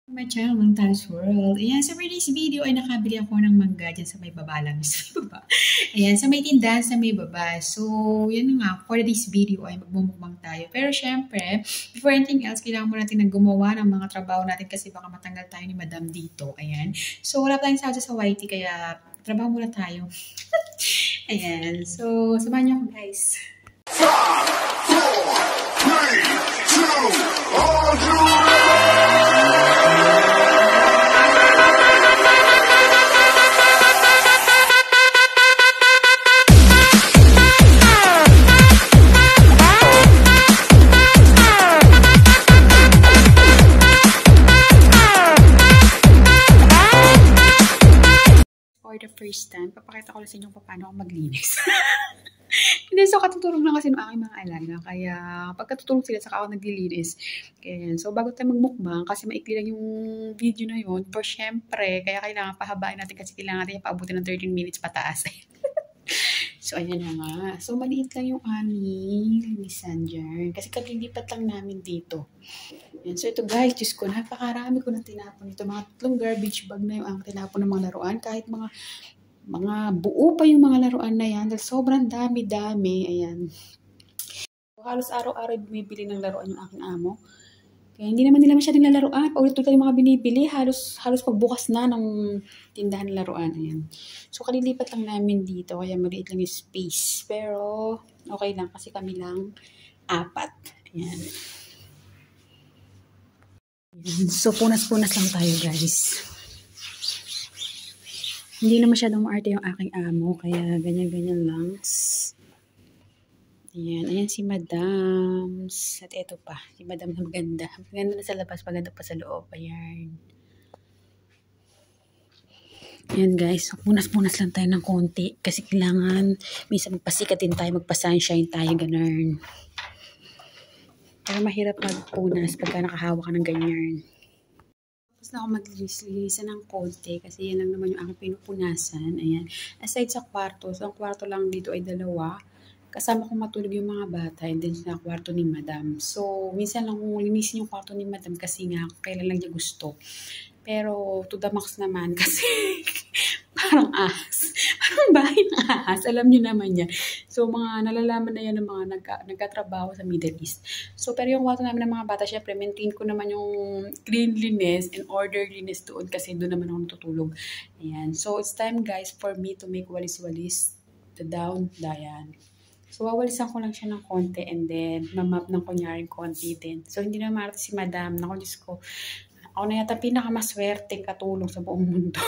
My channel, Mangtal's World. Ayan, sa for this video ay nakabili ako ng mangga dyan sa may baba lang. Sa may baba. Ayan, sa may tindahan sa may baba. So, yan nga, for this video ay magmumukbang tayo. Pero syempre, before anything else, kailangan mo natin na gumawa ng mga trabaho natin kasi baka matanggal tayo ni Madam dito. Ayan. So, wala tayong sahod sa YT kaya trabaho muna tayo. Ayan. So, samahan niyo ako guys. 5, 4, 3, 2, 1, for the first time, papakita ko lang sa inyo kung paano ako maglinis. Hindi, so katutulog lang kasi ng aking mga alaga. Kaya pagkatutulog sila, saka ako naglilinis. Kaya, so bago tayo magmukbang, kasi maikli lang yung video na yun. Pero syempre, kaya kailangan pahabain natin kasi kailangan natin paabutin ng 13 minutes pataas. So, ayan na nga. So, maliit lang yung aming linisan dyan. Kasi kalilipat lang namin dito. Yan. So, ito guys, Diyos ko, napakarami ko na tinapon ito. Mga 3 garbage bag na yung ang tinapon ng mga laruan. Kahit mga buo pa yung mga laruan na yan. Dahil sobrang dami-dami. Ayan. So, halos araw-araw bumibili ng laruan yung aking amo. Kaya hindi naman nila masyadong lalaruan. Paulit-ulit yung mga binibili. Halos pagbukas na ng tindahan ng laruan. Ayan. So, kalilipat lang namin dito. Kaya maliit lang yung space. Pero, okay lang. Kasi kami lang 4. Ayan. Ayan. So, punas-punas lang tayo, guys. Hindi na masyadong maarte yung aking amo. Kaya, ganyan-ganyan lang. Ayan, ayan si Madam. At eto pa, si Madam na maganda. Maganda na sa labas, maganda pa sa loob. Ayan. Ayan guys, so punas-punas lang tayo ng konti. Kasi kailangan, minsan magpasikat din tayo, magpa-sunshine tayo, ganun. Pero mahirap magpunas pagka nakahawa ka ng ganyan. Tapos na ako maglilisan ng konti kasi yan lang naman yung aking pinupunasan. Ayan. Aside sa kwarto, so ang kwarto lang dito ay 2. Kasama kong matulog yung mga bata and then sa kwarto ni Madam. So, minsan lang kung linisin yung kwarto ni Madam kasi nga kailan lang niya gusto. Pero, to the max naman kasi parang ahas. Parang bahay ng ahas. Alam niyo naman yan. So, mga nalalaman na yan ng mga nagkatrabaho sa Middle East. So, pero yung kwarto namin ng mga bata, syempre, maintain ko naman yung cleanliness and orderliness doon kasi doon naman ako natutulog. Ayan. So, it's time guys for me to make walis-walis the down, Dayan. So, wawalisan ko lang siya ng konti and then mamap ng kunyaring konti din. So, hindi na maarte si Madam. Naku, Diyos ko. Ako na yata pinakamaswerteng katulong sa buong mundo.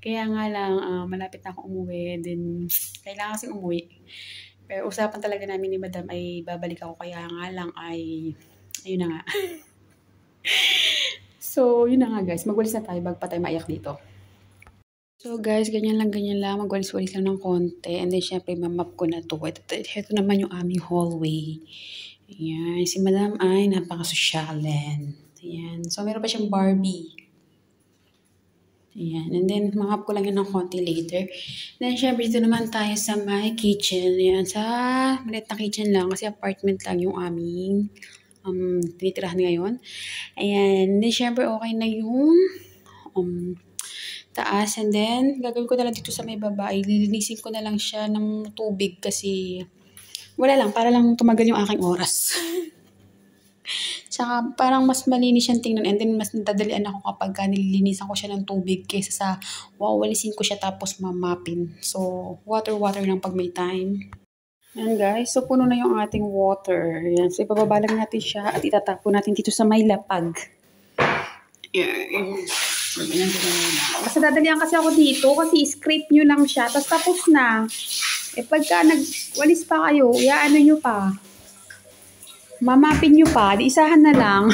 Kaya nga lang, malapit na ako umuwi. Then, kailangan kasing umuwi. Pero usapan talaga namin ni Madam ay babalik ako. Kaya nga lang ay, ayun na nga. So, yun na nga guys. Magwalis na tayo bago pa tayo maiyak dito. So guys, ganyan lang. Magwalis-walis lang ng konti. And then syempre, mamap ko na to. Ito naman yung aming hallway. Ayan. Si Madam ay napaka-sosyalen. Ayan. So meron pa siyang Barbie. Ayan. And then mamap ko lang yun ng konti later. Then syempre, dito naman tayo sa my kitchen. Ayan. Sa maliit na kitchen lang. Kasi apartment lang yung aming tinitirahan ngayon. Ayan. Then syempre, okay na yung taas. And then, gagawin ko na lang dito sa may baba. Lilinisin ko na lang siya ng tubig kasi wala lang. Para lang tumagal yung aking oras. Tsaka parang mas malinis siyang tingnan. And then, mas nadadalian ako kapag nililinisan ko siya ng tubig kaysa sa wawalisin ko siya tapos mamapin. So, water lang pag may time. Ayan guys. So, puno na yung ating water. Ayan. So, ipababa lang natin siya at itatapon natin dito sa may lapag. Ayan. Basta dadalihan kasi ako dito kasi scrape nyo lang siya tapos na. Pagka nagwalis pa kayo, ano nyo pa. Mamapin nyo pa, di isahan na lang.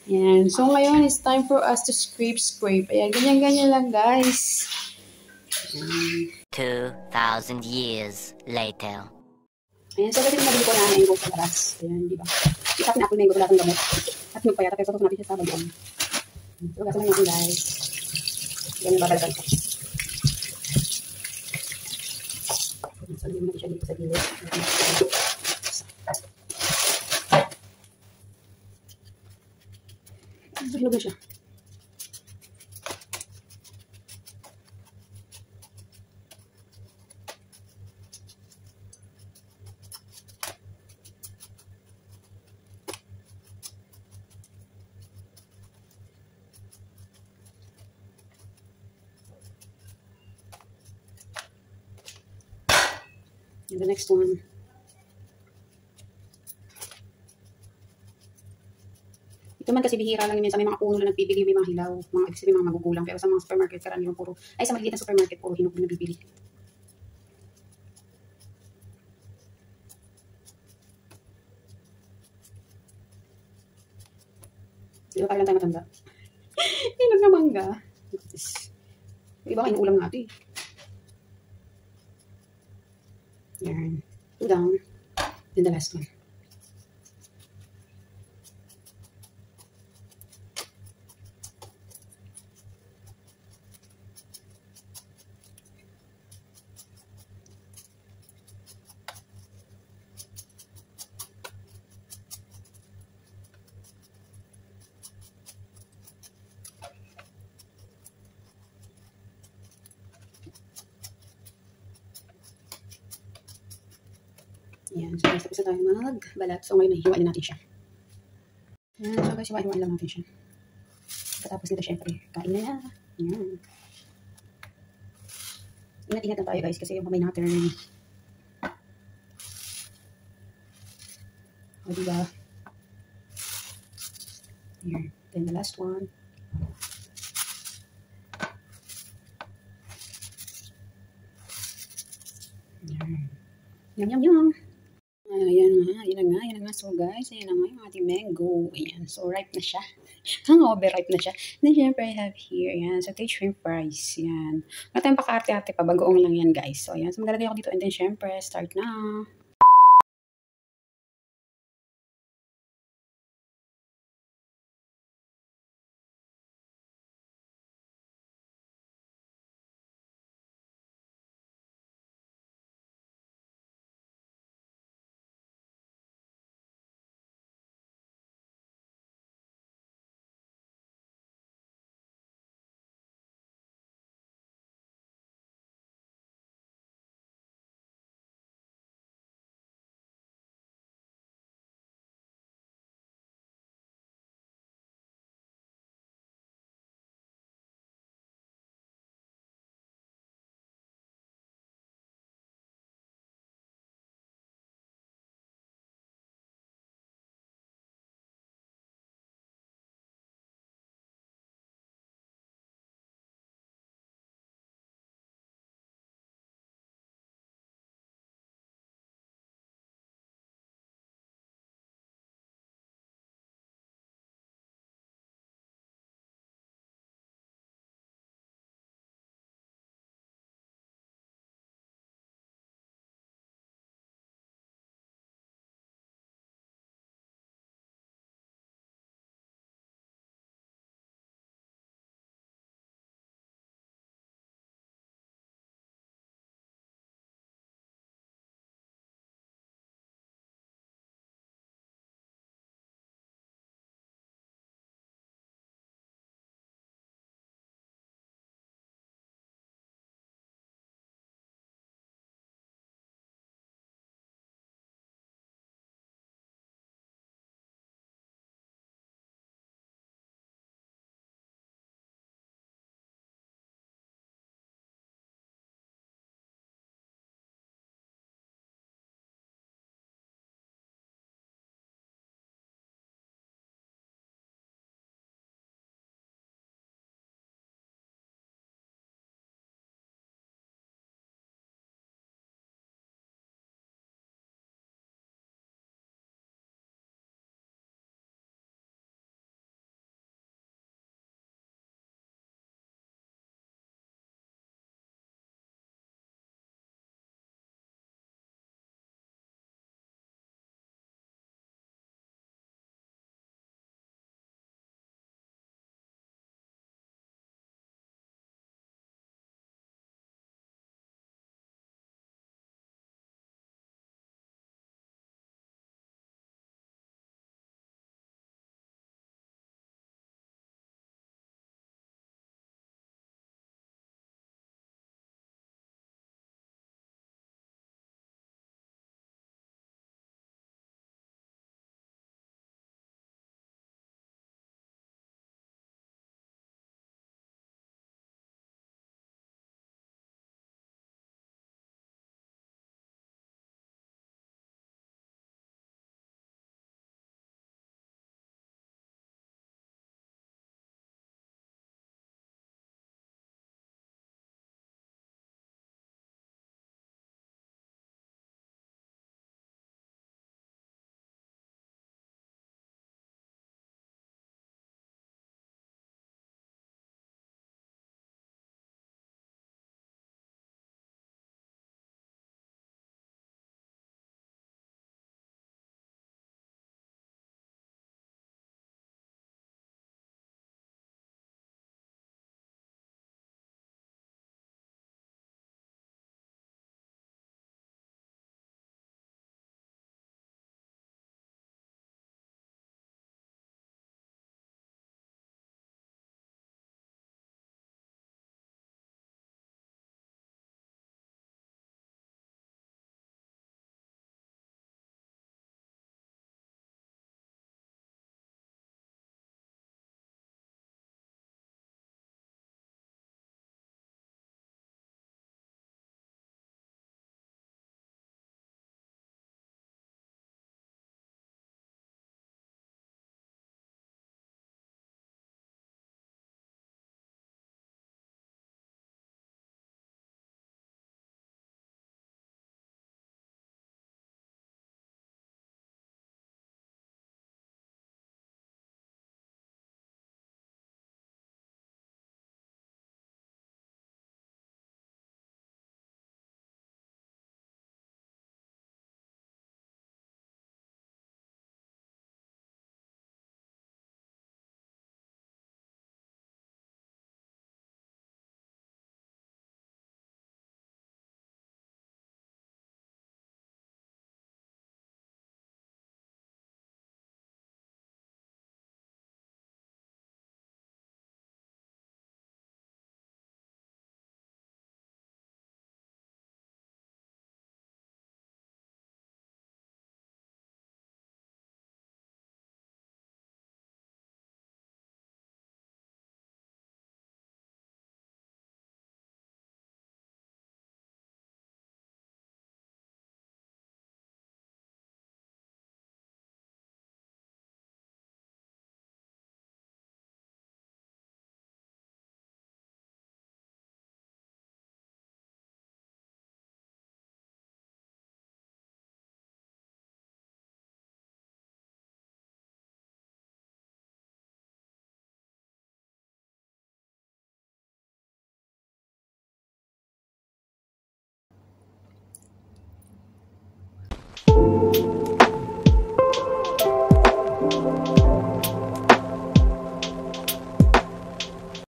Yan. So ngayon, it's time for us to scrape. Ayan, ganyan lang guys. 2,000 years later. Ayan, so kasi nabili ko na mango sa labas. Ayan, di ba? Isa akin apple mango, wala akong gamot. At yung payata, pero natin siya sa bagoong. So, gasa naman guys. Yan yung babalikan ko. So, hindi mo siya dito sa gilid. Hinog na siya. And the next one. Ito man kasi bihira lang yun. Sa may mga puno na nagbibili, may mga hilaw. Mga ibig sabihin, mga magugulang. Pero sa mga supermarket, karaniwan puro, ay sa maliliit na supermarket, puro hinog na nabibili. Di ba tayo lang tayo matanda? Hinog na mangga. Yung iba kayo ulam nga ito eh. Yan. Two down. Then the last one. Yan. So, tapos na tayo magbalat. So, ngayon, hiwain natin siya. Yan. So, guys, hiwain lang natin siya. Katapos nito, syempre, kain na na. Yan. Ingat-ingat lang tayo, guys, kasi yung kamay natin. O, diba? Here. Then, the last one. Yan. Yum, yum, yum. Ayan na nga. So guys, ayan na nga yung ating mango. Ayan, so ripe na siya. Over-ripe na siya. Then syempre I have here, ayan, so taste shrimp fries. Ayan. Wala tayong paka-arte-arte pa, bagoong lang yan guys. So ayan, so maglalagay ako dito and then syempre, start na.